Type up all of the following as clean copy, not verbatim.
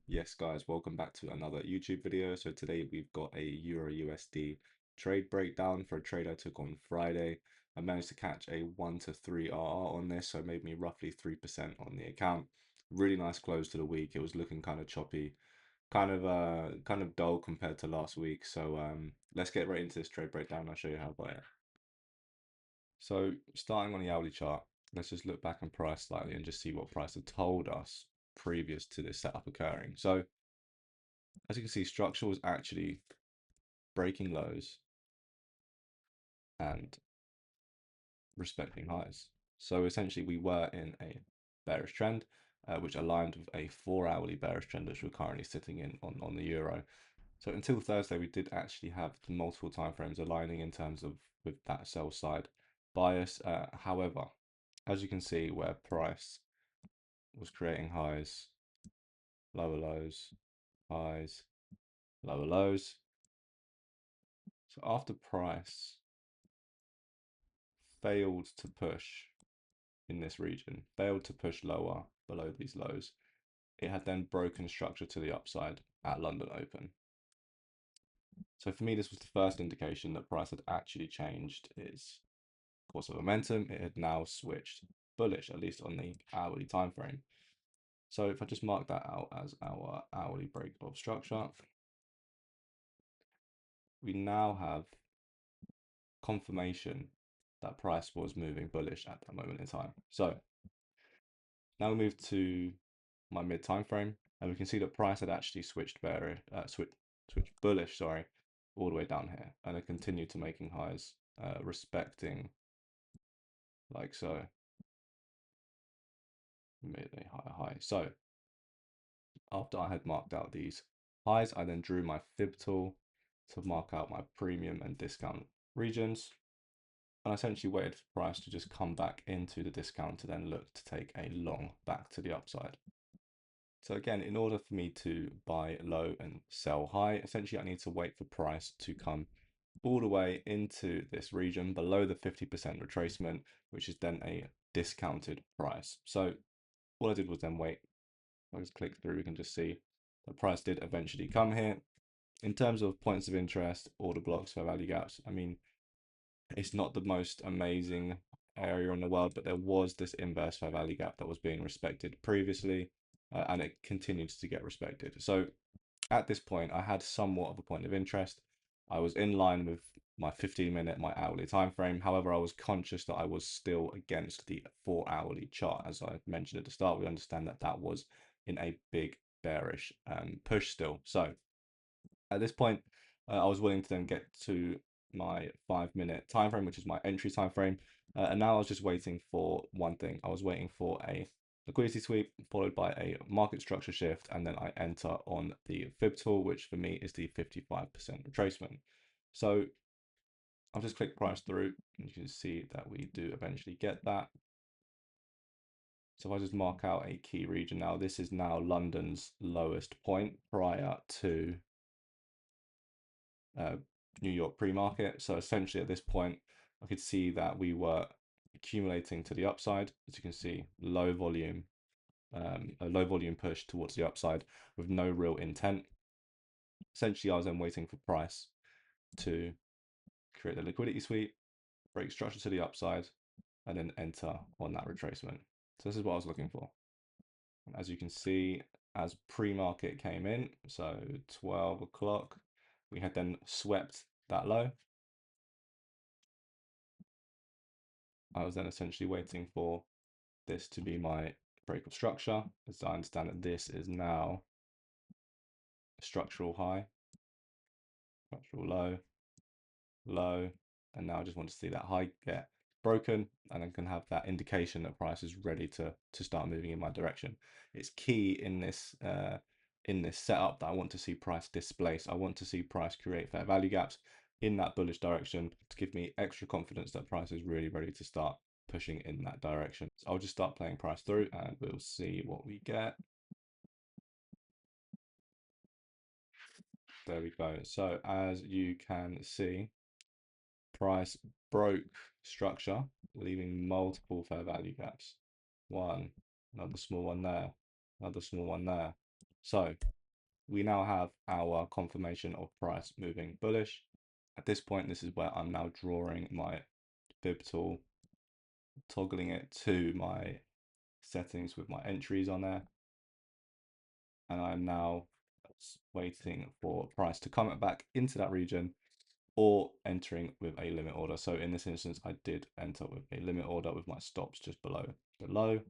Yes, guys, welcome back to another YouTube video. So today we've got a Euro USD trade breakdown for a trade I took on Friday. I managed to catch a 1 to 3 RR on this, so it made me roughly 3% on the account. Really nice close to the week. It was looking kind of choppy, kind of dull compared to last week. So let's get right into this trade breakdown. I'll show you how I buy it. So starting on the hourly chart, let's just look back and price slightly and just see what price had told us previous to this setup occurring. So as you can see, structure was actually breaking lows and respecting highs. So essentially, we were in a bearish trend, which aligned with a 4 hourly bearish trend, which we're currently sitting in on the euro. So until Thursday, we did actually have the multiple timeframes aligning in terms of with that sell side bias. However, as you can see, where price was creating highs, lower lows, highs, lower lows. So after price failed to push in this region, failed to push lower below these lows, it had then broken structure to the upside at London Open. So for me, this was the first indication that price had actually changed its course of momentum. It had now switched bullish, at least on the hourly time frame. So if I just mark that out as our hourly break of structure, we now have confirmation that price was moving bullish at that moment in time. So now we move to my mid time frame, and we can see that price had actually switched bearish, switched bullish, sorry, all the way down here, and it continued to making highs, respecting like so, made a higher high. So after I had marked out these highs, I then drew my fib tool to mark out my premium and discount regions, and I essentially waited for price to just come back into the discount to then look to take a long back to the upside. So again, in order for me to buy low and sell high, essentially I need to wait for price to come all the way into this region below the 50% retracement, which is then a discounted price. So what I did was then wait. I just click through, we can just see the price did eventually come here. In terms of points of interest, order blocks, fair value gaps, I mean, it's not the most amazing area in the world, but there was this inverse fair value gap that was being respected previously, and it continues to get respected. So at this point, I had somewhat of a point of interest. I was in line with my 15-minute, my hourly time frame. However, I was conscious that I was still against the 4 hourly chart. As I mentioned at the start, we understand that that was in a big bearish push still. So at this point, I was willing to then get to my 5-minute time frame, which is my entry time frame. And now I was just waiting for one thing. I was waiting for a liquidity sweep followed by a market structure shift, and then I enter on the fib tool, which for me is the 55% retracement. So I'll just click price through, and you can see that we do eventually get that. So if I just mark out a key region now, this is now London's lowest point prior to New York pre-market. So essentially at this point, I could see that we were accumulating to the upside. As you can see, a low volume push towards the upside with no real intent. Essentially, I was then waiting for price to create the liquidity sweep, break structure to the upside, and then enter on that retracement. So this is what I was looking for. As you can see, as pre-market came in, so 12 o'clock, we had then swept that low. I was then essentially waiting for this to be my break of structure, as I understand that this is now a structural high, structural low, low, and now I just want to see that high get broken, and I can have that indication that price is ready to start moving in my direction. It's key in this setup that I want to see price displace. I want to see price create fair value gaps in that bullish direction to give me extra confidence that price is really ready to start pushing in that direction. So I'll just start playing price through and we'll see what we get. There we go. So as you can see, price broke structure, leaving multiple fair value gaps. One, another small one there, another small one there. So we now have our confirmation of price moving bullish. At this point, this is where I'm now drawing my fib tool, toggling it to my settings with my entries on there. And I'm now waiting for price to come back into that region or entering with a limit order. So in this instance, I did enter with a limit order with my stops just below.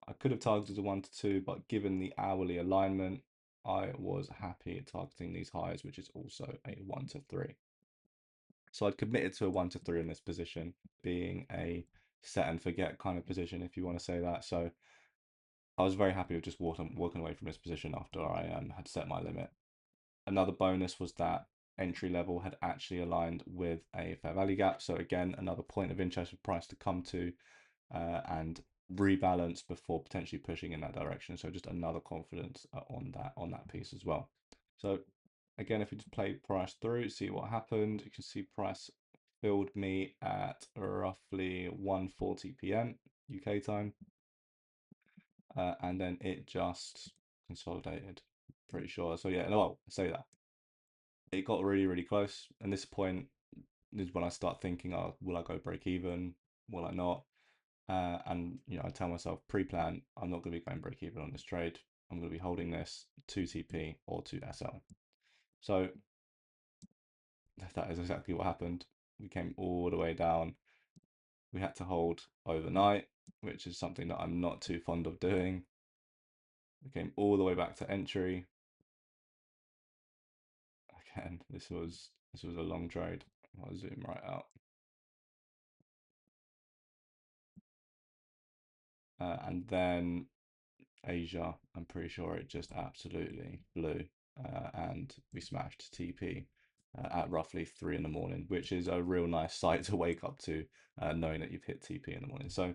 I could have targeted a 1 to 2, but given the hourly alignment, I was happy targeting these highs, which is also a 1 to 3. So I'd committed to a 1 to 3 in this position, being a set and forget kind of position, if you want to say that. So I was very happy with just walking away from this position after I had set my limit. Another bonus was that entry level had actually aligned with a fair value gap. So again, another point of interest for price to come to and rebalance before potentially pushing in that direction. So just another confidence on that piece as well. So again, if you just play price through, see what happened, you can see price filled me at roughly 1:40 p.m. UK time. And then it just consolidated, pretty sure. So yeah, no, I'll say that. It got really, really close. And this point is when I start thinking, oh, will I go break even? Will I not? And I tell myself pre-plan, I'm not going to be going break even on this trade. I'm going to be holding this to TP or to SL. So that is exactly what happened. We came all the way down. We had to hold overnight, which is something that I'm not too fond of doing. We came all the way back to entry. Again, this was a long trade. I'll zoom right out. And then Asia, I'm pretty sure it just absolutely flew, and we smashed TP at roughly 3 in the morning, which is a real nice sight to wake up to, knowing that you've hit TP in the morning. So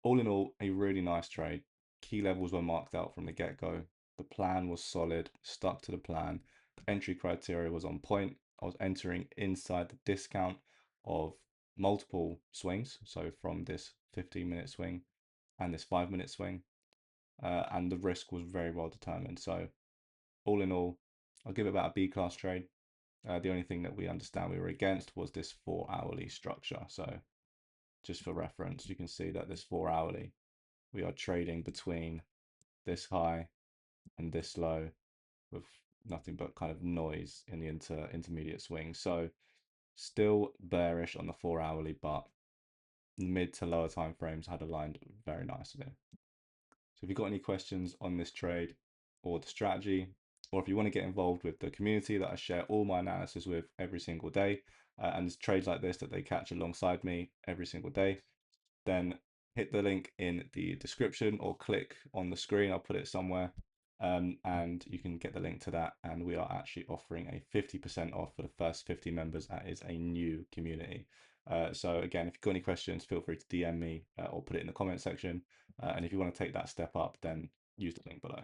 all in all, a really nice trade. Key levels were marked out from the get-go. The plan was solid, stuck to the plan. The entry criteria was on point. I was entering inside the discount of multiple swings, so from this 15-minute swing and this 5-minute swing, and the risk was very well determined. So all in all, I'll give it about a B class trade. The only thing that we understand we were against was this 4-hourly structure. So just for reference, you can see that this 4-hourly, we are trading between this high and this low with nothing but kind of noise in the intermediate swing. So still bearish on the 4-hourly, but mid to lower time frames had aligned very nicely. So if you've got any questions on this trade or the strategy, or if you want to get involved with the community that I share all my analysis with every single day, and there's trades like this that they catch alongside me every single day, then hit the link in the description or click on the screen. I'll put it somewhere, and you can get the link to that. And we are actually offering a 50% off for the first 50 members. That is a new community. So again, if you've got any questions, feel free to DM me or put it in the comment section. And if you want to take that step up, then use the link below.